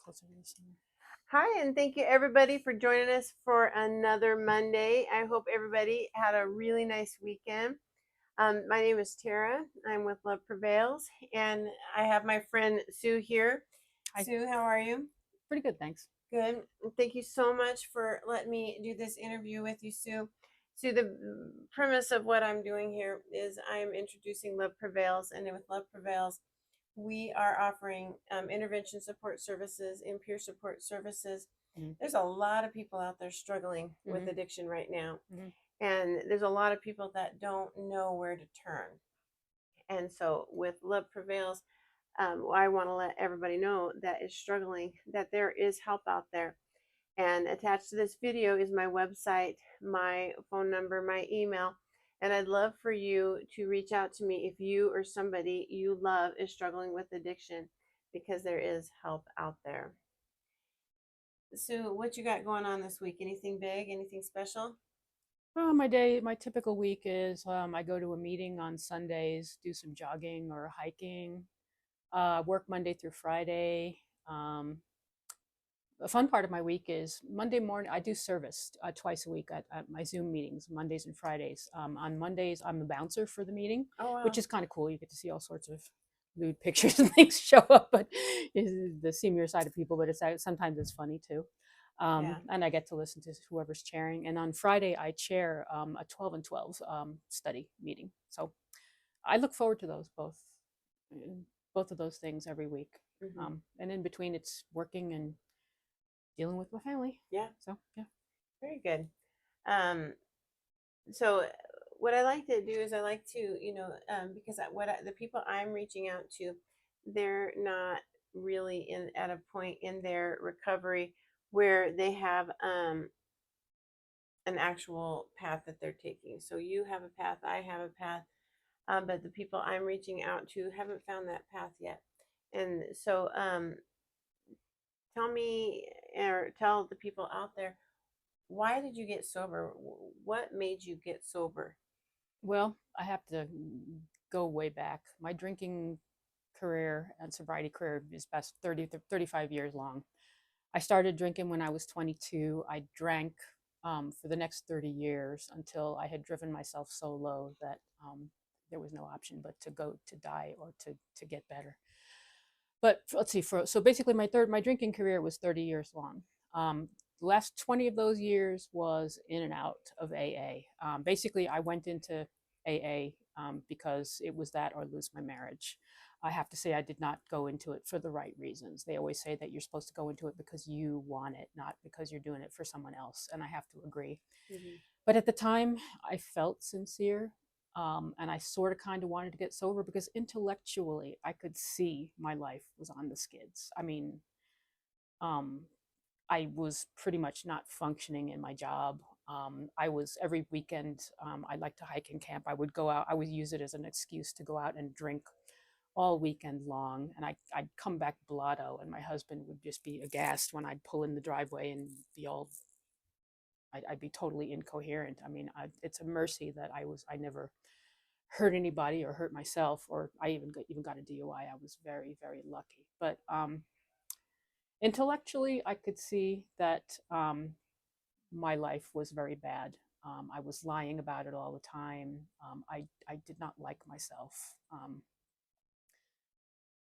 closer to the center. Hi, and thank you everybody for joining us for another Monday. I hope everybody had a really nice weekend. My name is Tara. I'm with Love Prevails, and I have my friend Sue here. Hi. Sue, how are you? Pretty good, thanks. Good. Thank you so much for letting me do this interview with you, Sue. Sue, the premise of what I'm doing here is I'm introducing Love Prevails, and with Love Prevails, we are offering intervention support services and peer support services. Mm-hmm. There's a lot of people out there struggling with Mm-hmm. addiction right now. Mm-hmm. And there's a lot of people that don't know where to turn. And so with Love Prevails, I want to let everybody know that is struggling that there is help out there. And attached to this video is my website, my phone number, my email. And I'd love for you to reach out to me if you or somebody you love is struggling with addiction, because there is help out there. So, what you got going on this week? Anything big? Anything special? Well, my typical week is I go to a meeting on Sundays, do some jogging or hiking, work Monday through Friday. The fun part of my week is Monday morning. I do service twice a week at my Zoom meetings, Mondays and Fridays. On Mondays, I'm the bouncer for the meeting, Oh, wow. which is kind of cool. You get to see all sorts of lewd pictures and things show up, but it's the senior side of people. But sometimes it's funny too. Yeah. And I get to listen to whoever's chairing. And on Friday, I chair a 12 and 12 study meeting. So I look forward to both of those things every week. And in between, it's working and dealing with my family. Yeah. So, yeah. Very good. So what I like to do is I like to, because the people I'm reaching out to, they're not really at a point in their recovery where they have an actual path that they're taking. So you have a path, I have a path, but the people I'm reaching out to haven't found that path yet. And so tell me, or tell the people out there, why did you get sober? What made you get sober? Well, I have to go way back. My drinking career and sobriety career is past 30 to 35 years long. I started drinking when I was 22. I drank for the next 30 years until I had driven myself so low that there was no option but to go to die or to get better. But let's see, so basically my drinking career was 30 years long. The last 20 of those years was in and out of AA. Basically, I went into AA because it was that or lose my marriage. I have to say I did not go into it for the right reasons. They always say that you're supposed to go into it because you want it, not because you're doing it for someone else. And I have to agree. Mm-hmm. But at the time, I felt sincere. And I sort of kind of wanted to get sober because intellectually I could see my life was on the skids. I mean, um, I was pretty much not functioning in my job. I was every weekend, I like to hike and camp. I would go out, I would use it as an excuse to go out and drink all weekend long. And I'd come back blotto, and my husband would just be aghast when I'd pull in the driveway and be all, I'd be totally incoherent. I mean, it's a mercy that I never hurt anybody or hurt myself, or I even got a DUI. I was very, very lucky. But intellectually, I could see that my life was very bad. I was lying about it all the time. I did not like myself.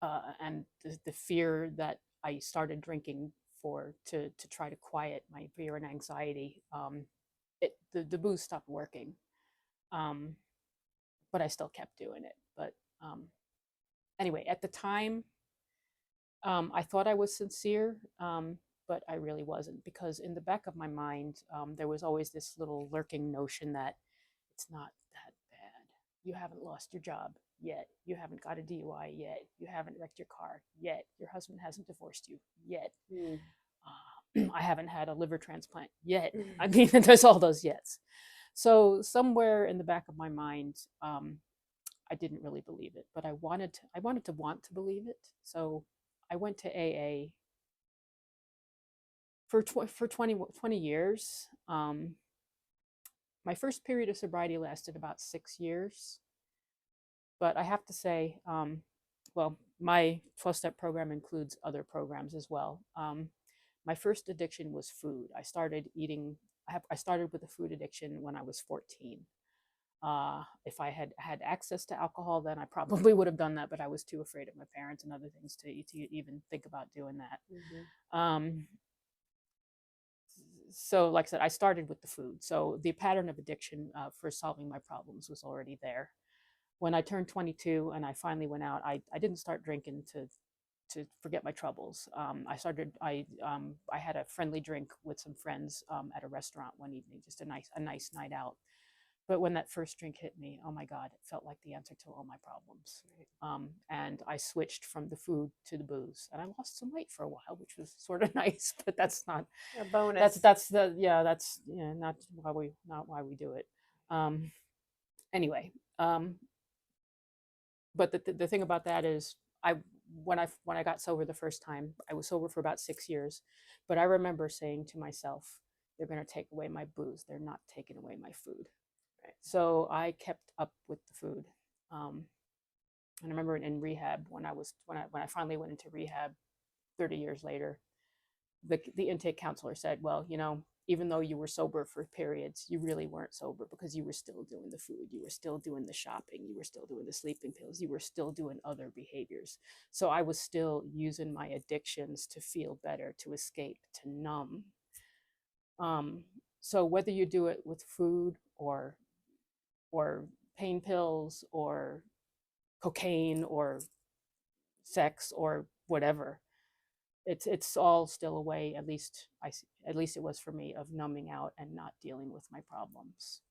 And the fear that I started drinking to try to quiet my fear and anxiety, the booze stopped working. But I still kept doing it. But anyway, at the time, I thought I was sincere, but I really wasn't, because in the back of my mind, there was always this little lurking notion that it's not that bad. You haven't lost your job yet. You haven't got a DUI yet. You haven't wrecked your car yet. Your husband hasn't divorced you yet. Mm. I haven't had a liver transplant yet. I mean, there's all those yets. So somewhere in the back of my mind, I didn't really believe it, but I wanted to want to believe it. So I went to AA for 20 years. My first period of sobriety lasted about 6 years, but I have to say, well, my 12-step program includes other programs as well. My first addiction was food. I started eating. I started with a food addiction when I was 14. If I had had access to alcohol, then I probably would have done that, but I was too afraid of my parents and other things to even think about doing that. Um, so, like I said, I started with the food. So the pattern of addiction for solving my problems was already there. When I turned 22 and I finally went out, I didn't start drinking to forget my troubles. I had a friendly drink with some friends at a restaurant one evening, just a nice night out. But when that first drink hit me, oh my God, it felt like the answer to all my problems. And I switched from the food to the booze, and I lost some weight for a while, which was sort of nice. But that's not A bonus. that's not why we do it. Anyway, but the thing about that is I when I got sober the first time, I was sober for about 6 years, but I remember saying to myself, they're going to take away my booze, they're not taking away my food. Right. So I kept up with the food. And I remember in rehab when I finally went into rehab 30 years later, the intake counselor said, well, even though you were sober for periods, you really weren't sober because you were still doing the food, you were still doing the shopping, you were still doing the sleeping pills, you were still doing other behaviors. So I was still using my addictions to feel better, to escape, to numb. So whether you do it with food or pain pills or cocaine or sex or whatever, it's all still a way, at least it was for me, of numbing out and not dealing with my problems.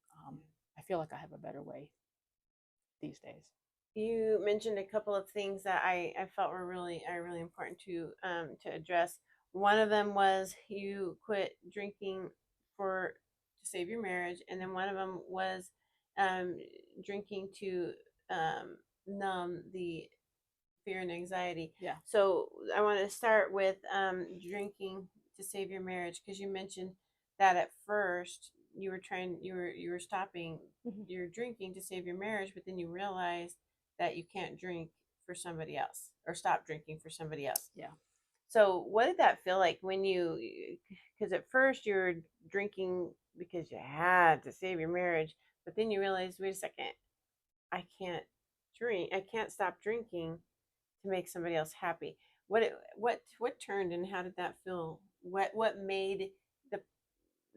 I feel like I have a better way these days. You mentioned a couple of things that I felt were really important to address. One of them was you quit drinking to save your marriage, and then one of them was drinking to numb the fear and anxiety. Yeah. So I want to start with drinking to save your marriage, because you mentioned that at first you were stopping your drinking to save your marriage, but then you realized that you can't drink for somebody else, or stop drinking for somebody else. Yeah. So what did that feel like when because at first you were drinking because you had to save your marriage, but then you realized, wait a second, I can't stop drinking to make somebody else happy. What turned, and how did that feel? What made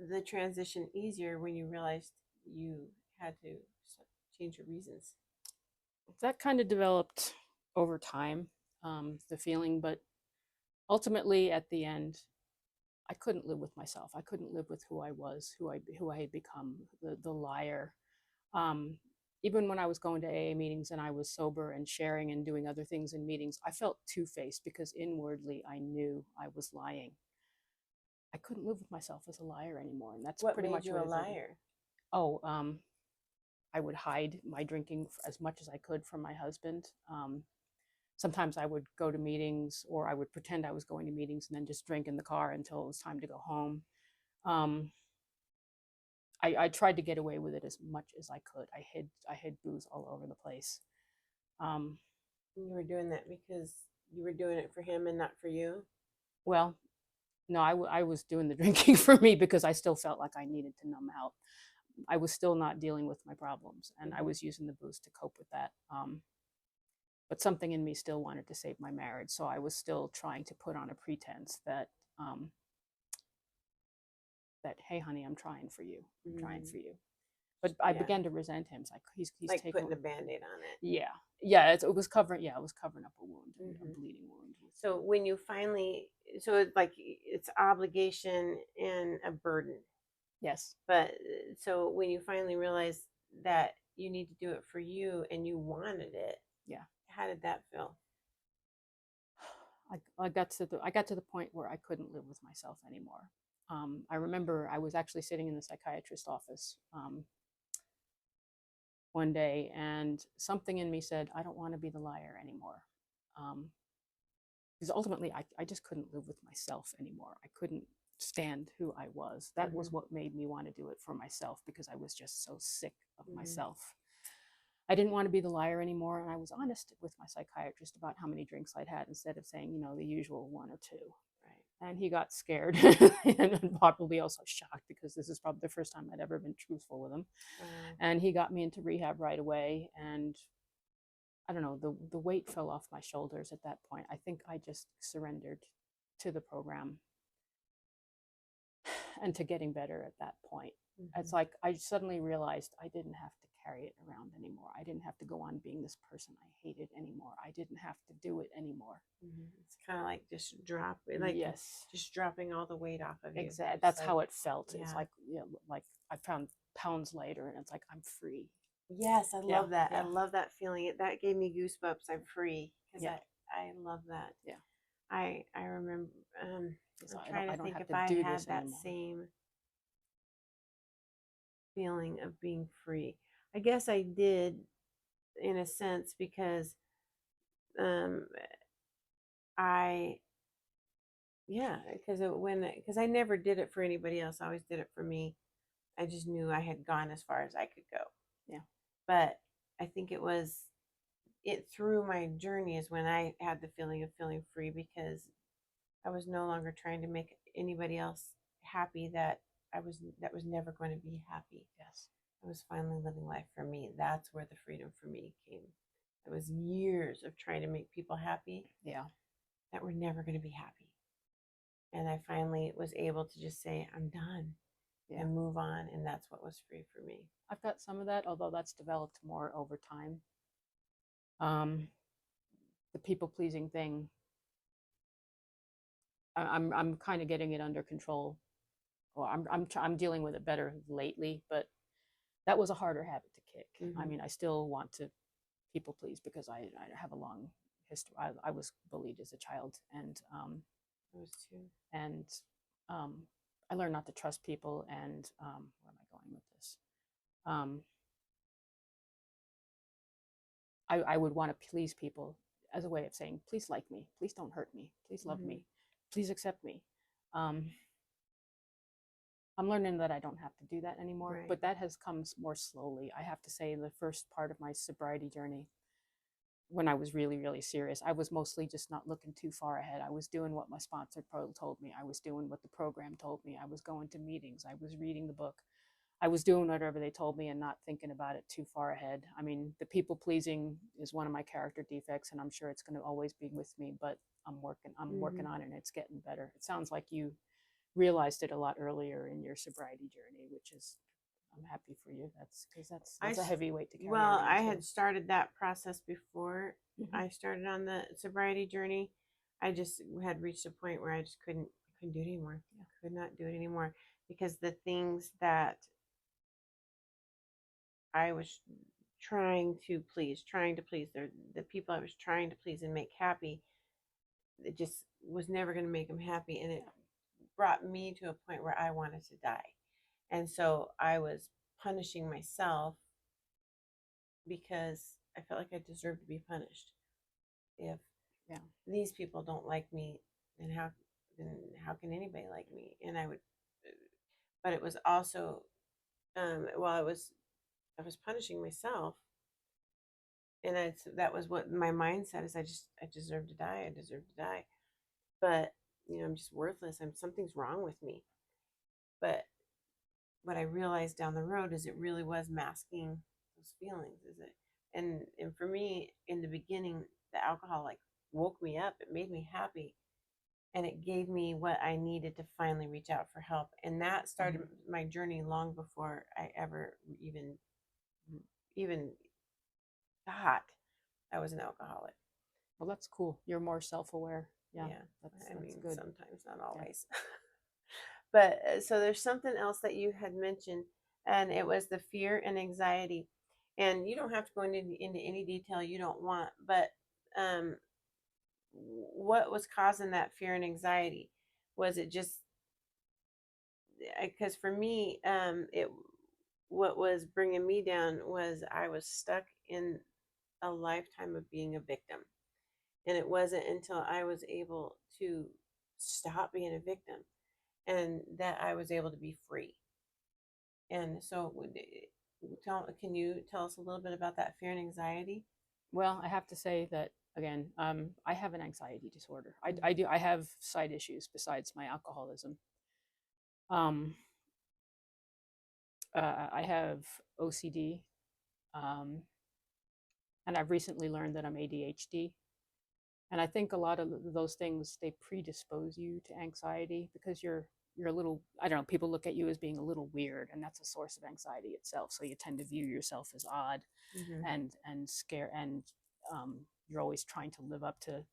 the transition easier when you realized you had to change your reasons? That kind of developed over time, the feeling, but ultimately at the end, I couldn't live with myself. I couldn't live with who I was, who I had become, the liar. Um, Even when I was going to AA meetings and I was sober and sharing and doing other things in meetings, I felt two-faced because inwardly I knew I was lying. I couldn't live with myself as a liar anymore, and that's What pretty made much you what a it is. liar? Oh, I would hide my drinking as much as I could from my husband. Sometimes I would go to meetings, or I would pretend I was going to meetings and then just drink in the car until it was time to go home. Um, I tried to get away with it as much as I could. I hid booze all over the place. Um, You were doing that because you were doing it for him and not for you? well, no, I was doing the drinking for me because I still felt like I needed to numb out. I was still not dealing with my problems, and I was using the booze to cope with that. But something in me still wanted to save my marriage, so I was still trying to put on a pretense that hey, honey, I'm trying for you. I'm trying for you. But I began to resent him. It's like he's like taking putting a Band-Aid on it. Yeah. It was covering. Yeah, it was covering up a wound, a bleeding wound. So when you finally, so it's like it's obligation and a burden. Yes. But so when you finally realized that you need to do it for you and you wanted it, yeah, how did that feel? I got to the point where I couldn't live with myself anymore. I remember I was actually sitting in the psychiatrist's office one day, and something in me said, I don't want to be the liar anymore. Because ultimately, I just couldn't live with myself anymore. I couldn't stand who I was. That was what made me want to do it for myself, because I was just so sick of myself. I didn't want to be the liar anymore, and I was honest with my psychiatrist about how many drinks I'd had instead of saying, the usual one or two. Right. And he got scared and probably also shocked because this is probably the first time I'd ever been truthful with him. Wow. And he got me into rehab right away, and I don't know, the weight fell off my shoulders at that point. I think I just surrendered to the program and to getting better at that point. It's like I suddenly realized I didn't have to carry it around anymore. I didn't have to go on being this person I hated anymore. I didn't have to do it anymore. It's kind of like just Yes, just dropping all the weight off of you. exactly. It's That's like, how it felt. yeah. It's like, like I found pounds later, and it's like I'm free. Yes, I Yeah, love that. I yeah, love that feeling. That gave me goosebumps. I'm free because yeah, I love that. yeah. I remember. Because I'm trying to I don't think have if to I do had this that anymore. same feeling of being free. I guess I did in a sense because um I yeah because I never did it for anybody else. I always did it for me. I just knew I had gone as far as I could go. Yeah, But I think it through my journey is when I had the feeling of feeling free because I was no longer trying to make anybody else happy that was never going to be happy. yes, I was finally living life for me. That's where the freedom for me came. It was years of trying to make people happy yeah, that were never going to be happy. And I finally was able to just say, I'm done yeah. and move on. And that's what was free for me. I've got some of that, although that's developed more over time. Um, the people pleasing thing, I'm kind of getting it under control. Or I'm dealing with it better lately, but that was a harder habit to kick. I Mm-hmm. mean, I still want to people please because I have a long history. I was bullied as a child, I was too. and um, I learned not to trust people. And where am I going with this? Um, I would want to please people as a way of saying, please like me, please don't hurt me, please love Mm-hmm. me, please accept me. Um, I'm learning that I don't have to do that anymore, Right. but that has come more slowly. I have to say, the first part of my sobriety journey, when I was really, really serious, I was mostly just not looking too far ahead. I was doing what my sponsor told me. I was doing what the program told me. I was going to meetings. I was reading the book. I was doing whatever they told me and not thinking about it too far ahead. I mean, the people pleasing is one of my character defects, and I'm sure it's going to always be with me. But I'm Mm-hmm. working on it, and it's getting better. It sounds like you realized it a lot earlier in your sobriety journey, which is I'm happy for you. That's because that's a heavy weight to carry Well, around I too. had started that process before Mm-hmm. I started on the sobriety journey. I just had reached a point where I just couldn't do it anymore. Yeah. Could not do it anymore because the things that I was trying to please the people I was trying to please and make happy, it just was never going to make them happy, and it brought me to a point where I wanted to die. And so I was punishing myself because I felt like I deserved to be punished. If Yeah. these people don't like me, then how can anybody like me? And I would, but it was also while I was punishing myself, and that was what my mindset is. I deserve to die. I deserve to die. But I'm just worthless. Something's wrong with me. But what I realized down the road is it really was masking those feelings. Is it? And for me, in the beginning, the alcohol like woke me up. It made me happy, and it gave me what I needed to finally reach out for help. And that started my journey long before I ever even thought I was an alcoholic. Well, that's cool. You're more self-aware. Yeah, Yeah, that's I mean good. sometimes, not Yeah. always. But so there's something else that you had mentioned, and it was the fear and anxiety. And you don't have to go into any detail you don't want, but um, what was causing that fear and anxiety? Was it just because for me, it what was bringing me down was I was stuck in a lifetime of being a victim, and it wasn't until I was able to stop being a victim and that I was able to be free. And so Can you tell us a little bit about that fear and anxiety? Well, I have to say that again, I have an anxiety disorder. Mm-hmm. I do. I have side issues besides my alcoholism. Um, I have OCD, um, and I've recently learned that I'm ADHD. And I think a lot of those things they predispose you to anxiety because you're a little, I don't know, people look at you as being a little weird, and that's a source of anxiety itself. So you tend to view yourself as odd Mm-hmm. and scare, and you're always trying to live up to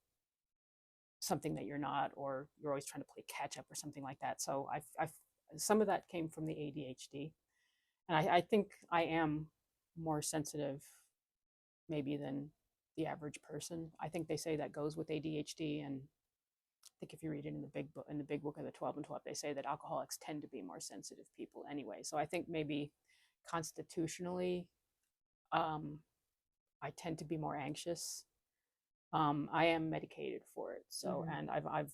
something that you're not, or you're always trying to play catch up or something like that. So I've some of that came from the ADHD, and I think I am more sensitive maybe than the average person. I think they say that goes with ADHD, and I think if you read it in the big book of the 12 and 12, they say that alcoholics tend to be more sensitive people anyway. So I think maybe constitutionally, um, I tend to be more anxious. I am medicated for it, so Mm-hmm. and I've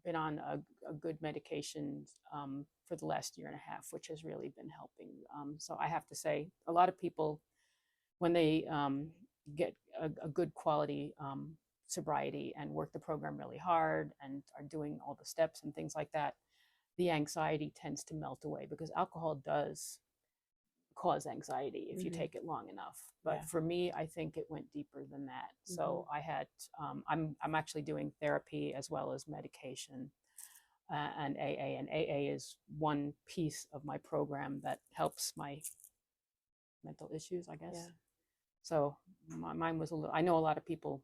been on a good medication for the last year and a half, which has really been helping. So I have to say, a lot of people when they get a good quality sobriety and work the program really hard and are doing all the steps and things like that, the anxiety tends to melt away because alcohol does cause anxiety if you Mm-hmm. take it long enough. Yeah. But for me, I think it went deeper than that. Mm-hmm. So I had, I'm actually doing therapy as well as medication and AA. And AA is one piece of my program that helps my mental issues, I guess. Yeah. So mine was a little. I know a lot of people,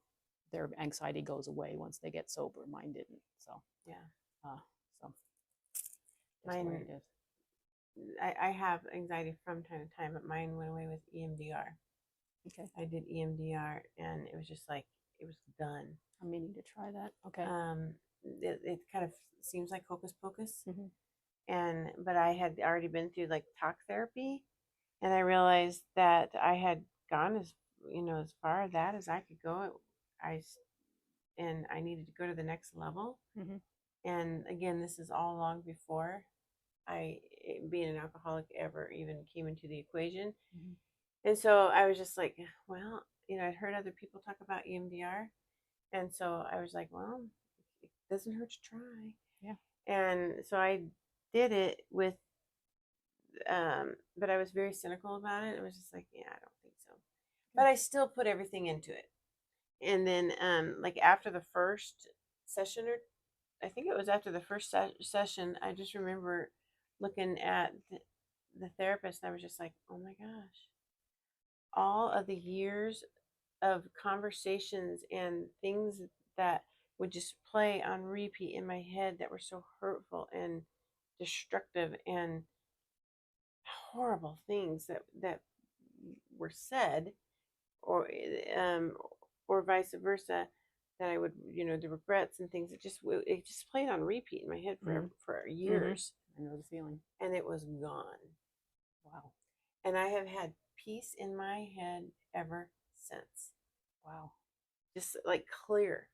their anxiety goes away once they get sober. Mine didn't. So Yeah. uh, so that's where Mine, it is. I have anxiety from time to time, but mine went away with EMDR. Okay, I did EMDR, and it was just like it was done. I'm meaning to try that. Okay. Um, it kind of seems like hocus pocus, Mm-hmm. and but I had already been through like talk therapy, and I realized that I had gone as far as that as I could go. I and I needed to go to the next level. Mm-hmm. And again, this is all long before being an alcoholic ever even came into the equation. Mm-hmm. And so I was just like, well, I'd heard other people talk about EMDR. And so I was like, well, it doesn't hurt to try. Yeah. And so I did it with, but I was very cynical about it. It was just like, yeah, I don't think so. But I still put everything into it. And then, like after the first session, or I think it was after the first session, I just remember looking at the therapist. And I was just like, oh my gosh, all of the years of conversations and things that would just play on repeat in my head that were so hurtful and destructive and horrible things that were said, or um or vice versa, that I would, the regrets and things, it just played on repeat in my head Mm-hmm. for Mm-hmm. years, I know the feeling. and it was gone. Wow. And I have had peace in my head ever since. Wow. Just like clear.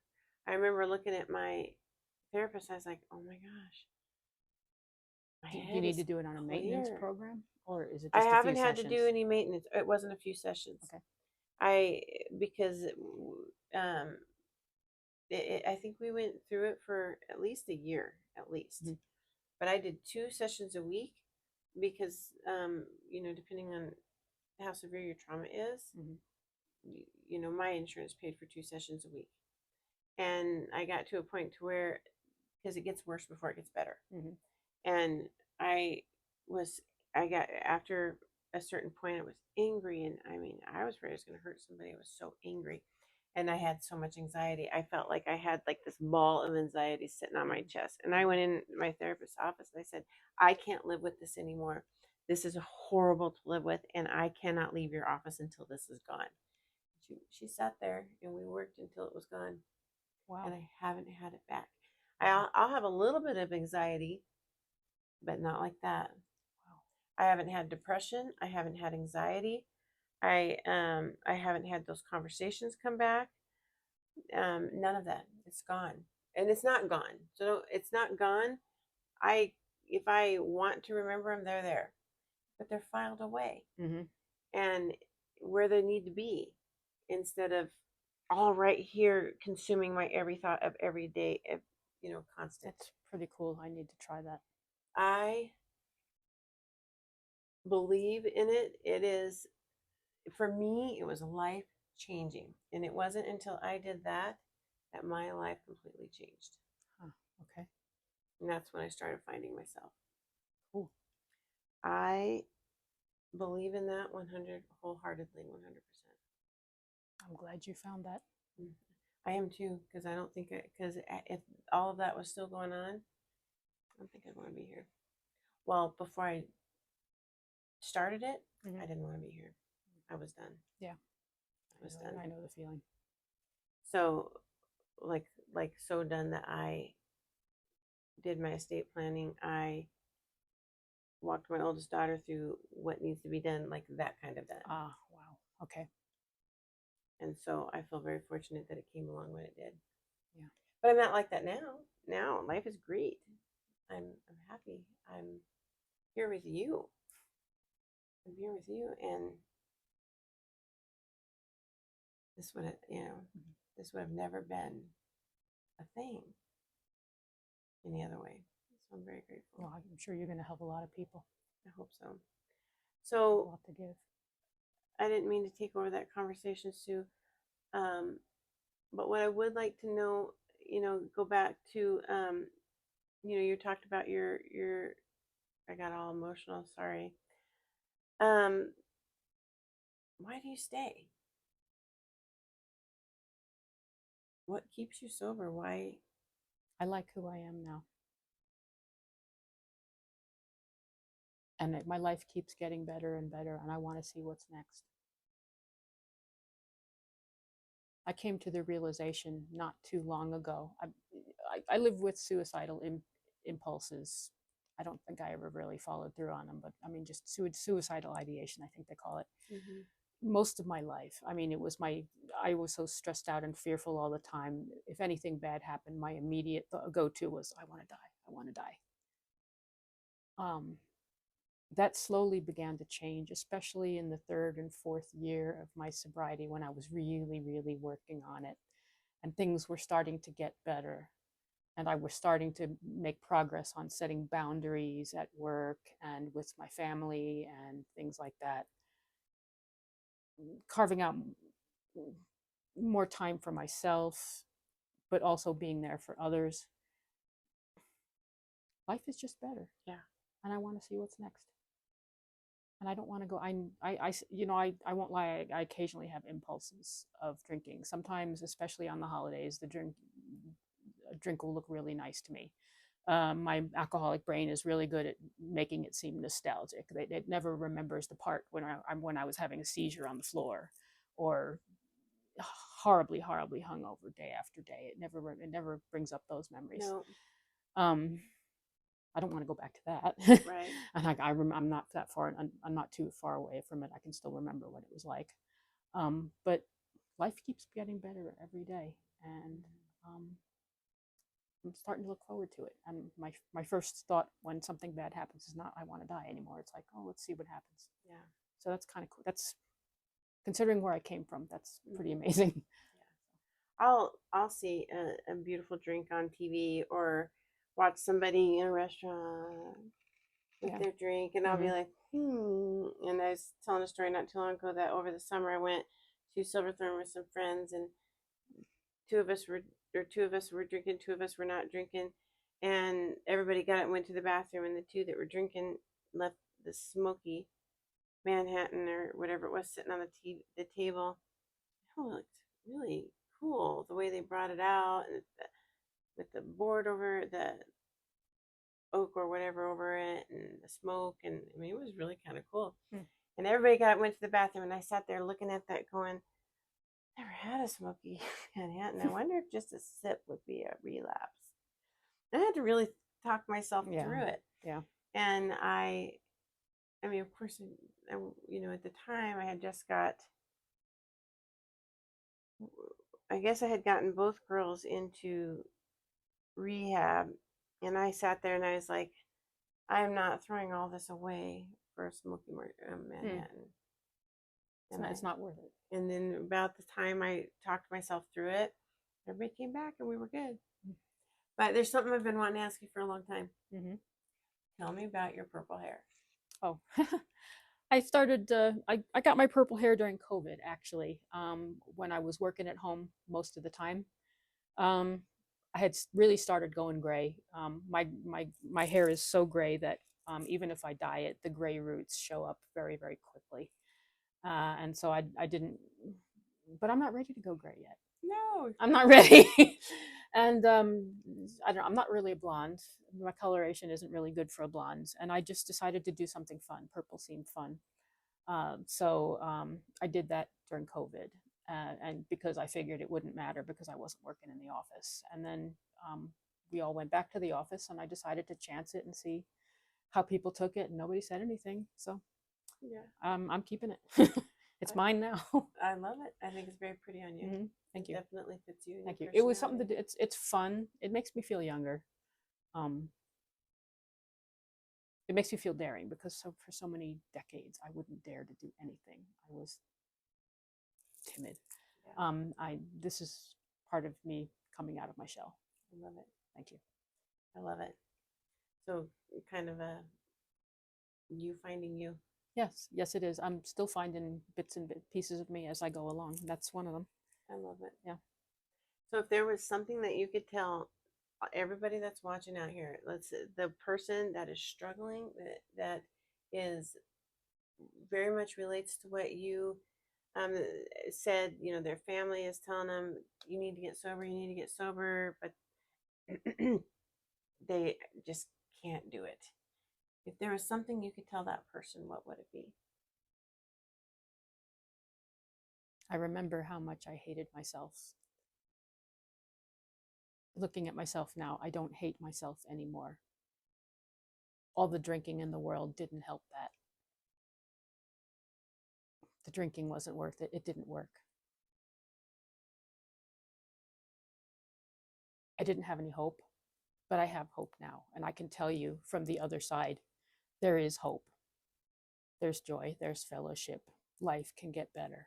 I remember looking at my therapist, I was like, oh my gosh, my Do you head need is to do it on a maintenance clear. program, or is it I just a few haven't had to sessions? do any maintenance. It wasn't a few sessions. Okay. I because um I think we went through it for at least a year, at least. Mm-hmm. But I did 2 sessions a week because, depending on how severe your trauma is, Mm-hmm. my insurance paid for 2 sessions a week. And I got to a point to where, because it gets worse before it gets better. Mm-hmm. And I was, I got, after a certain point, I was angry. And I mean, I was afraid I was going to hurt somebody. I was so angry. And I had so much anxiety. I felt like I had like this ball of anxiety sitting on my chest. And I went in my therapist's office and I said, I can't live with this anymore. This is horrible to live with, and I cannot leave your office until this is gone. She sat there and we worked until it was gone. Wow. And I haven't had it back. I'll have a little bit of anxiety, but not like that. Wow. I haven't had depression. I haven't had anxiety. I haven't had those conversations come back. None of that. It's gone, and it's not gone. So it's not gone. If I want to remember them, they're there. but they're filed away Mm-hmm. and where they need to be instead of all right here consuming my every thought of every day, constant. That's pretty cool. I need to try that. I believe in it. It is, for me, it was life changing. And it wasn't until I did that that my life completely changed. Huh. Okay. And that's when I started finding myself. Cool. I believe in that 100 wholeheartedly, 100%. I'm glad you found that. I am too, because I don't think because if all of that was still going on, I don't think I'd want to be here. Well, before I started it, Mm-hmm. I didn't want to be here. I was done. Yeah. I was done. I know the feeling. So, like so done that I did my estate planning. I walked my oldest daughter through what needs to be done, like that kind of done. Ah, wow. Okay. And so I feel very fortunate that it came along when it did. Yeah. But I'm not like that now. Now life is great. I'm happy. I'm here with you. I'm here with you, and this would have, Mm-hmm. this would have never been a thing any other way. So I'm very grateful. Well, I'm sure you're going to help a lot of people. I hope so. A So lot to give. I didn't mean to take over that conversation, Sue. But what I would like to know, go back to, you talked about your. I got all emotional. Sorry. Um, why do you stay? What keeps you sober? Why? I like who I am now. And my life keeps getting better and better, and I want to see what's next. I came to the realization not too long ago. I live with suicidal impulses. I don't think I ever really followed through on them, but I mean, just suicidal ideation, I think they call it. Mm-hmm. Most of my life. I mean, I was so stressed out and fearful all the time. If anything bad happened, my immediate go to was, I want to die. I want to die. Um, that slowly began to change, especially in the third and fourth year of my sobriety when I was really, really working on it. And things were starting to get better. And I was starting to make progress on setting boundaries at work and with my family and things like that. Carving out more time for myself, but also being there for others. Life is just better. Yeah. And I want to see what's next. And I don't want to go. I won't lie. I occasionally have impulses of drinking. Sometimes, especially on the holidays, a drink will look really nice to me. My alcoholic brain is really good at making it seem nostalgic. It never remembers the part when I was having a seizure on the floor, or horribly, horribly hungover day after day. It never brings up those memories. No. I don't want to go back to that. Right. And I'm not that far. I'm not too far away from it. I can still remember what it was like. But life keeps getting better every day, and I'm starting to look forward to it. And my first thought when something bad happens is not I want to die anymore. It's like, oh, let's see what happens. Yeah. So that's kind of cool. That's, considering where I came from, that's pretty amazing. Yeah. I'll see a beautiful drink on TV or watch somebody in a restaurant with Yeah. their drink, and I'll be like, And I was telling a story not too long ago that over the summer I went to Silverthorne with some friends, and two of us were drinking, two of us were not drinking, and everybody got up and went to the bathroom, and the two that were drinking left the smoky Manhattan or whatever it was sitting on the table. It looked really cool the way they brought it out, and with the board over the oak or whatever over it, and the smoke, and I mean it was really kind of cool. And everybody went to the bathroom, and I sat there looking at that going, never had a smoky Manhattan. I wonder if just a sip would be a relapse. And I had to really talk myself through it. Yeah. And I mean, of course, at the time I had just I guess I had gotten both girls into rehab, and I sat there and I was like, I'm not throwing all this away for a smoky Manhattan. And It's not worth it. and then about the time I talked myself through it, everybody came back and we were good. But there's something I've been wanting to ask you for a long time. Mm-hmm. Tell me about your purple hair. Oh, I started, I got my purple hair during COVID, actually, when I was working at home most of the time. Um, I had really started going gray. My hair is so gray that even if I dye it, the gray roots show up very, very quickly. And so I didn't, but I'm not ready to go gray yet. No. I'm not ready. And I don't know, I'm not really a blonde. My coloration isn't really good for a blonde. And I just decided to do something fun. Purple seemed fun. So I did that during COVID. And because I figured it wouldn't matter because I wasn't working in the office. And then we all went back to the office and I decided to chance it and see how people took it. And nobody said anything. So Yeah. I'm keeping it. It's mine now. I love it. I think it's very pretty on you. Mm-hmm. Thank you. Definitely fits you. Thank you. It was something that it's fun. It makes me feel younger. It makes me feel daring because for so many decades I wouldn't dare to do anything. I was timid. Yeah. This is part of me coming out of my shell. I love it. Thank you. I love it. So kind of a you finding you. Yes, it is. I'm still finding bits and pieces of me as I go along. That's one of them. I love it. Yeah. So if there was something that you could tell everybody that's watching out here, let's say the person that is struggling, that is very much relates to what you said, you know, their family is telling them, you need to get sober, you need to get sober, but they just can't do it. If there was something you could tell that person, what would it be? I remember how much I hated myself. Looking at myself now, I don't hate myself anymore. All the drinking in the world didn't help that. The drinking wasn't worth it. It didn't work. I didn't have any hope, but I have hope now. And I can tell you from the other side, there is hope. There's joy, there's fellowship. Life can get better.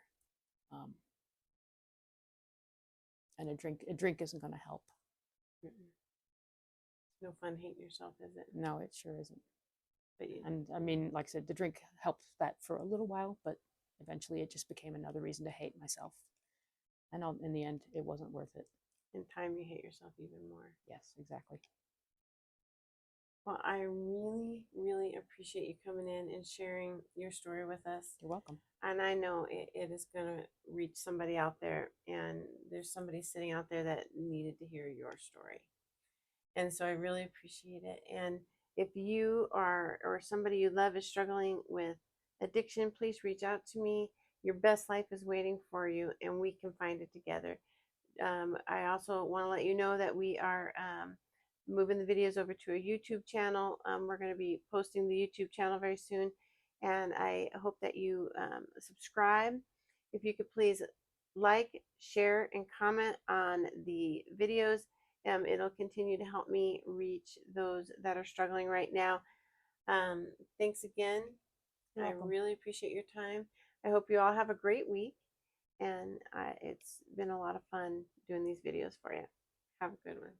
And a drink isn't going to help. Mm-mm. No fun hating yourself, is it? No, it sure isn't. But and I mean, like I said, the drink helped that for a little while, but eventually it just became another reason to hate myself. And in the end, it wasn't worth it. in time, you hate yourself even more. Yes, exactly. Well, I really, really appreciate you coming in and sharing your story with us. You're welcome. And I know it is going to reach somebody out there, and there's somebody sitting out there that needed to hear your story. And so I really appreciate it. And if you are, or somebody you love is struggling with addiction, please reach out to me. Your best life is waiting for you, and we can find it together. I also want to let you know that we are moving the videos over to a YouTube channel. We're going to be posting the YouTube channel very soon, and I hope that you subscribe. If you could please like, share, and comment on the videos. It'll continue to help me reach those that are struggling right now. Thanks again. I really appreciate your time. I hope you all have a great week, and it's been a lot of fun doing these videos for you. Have a good one.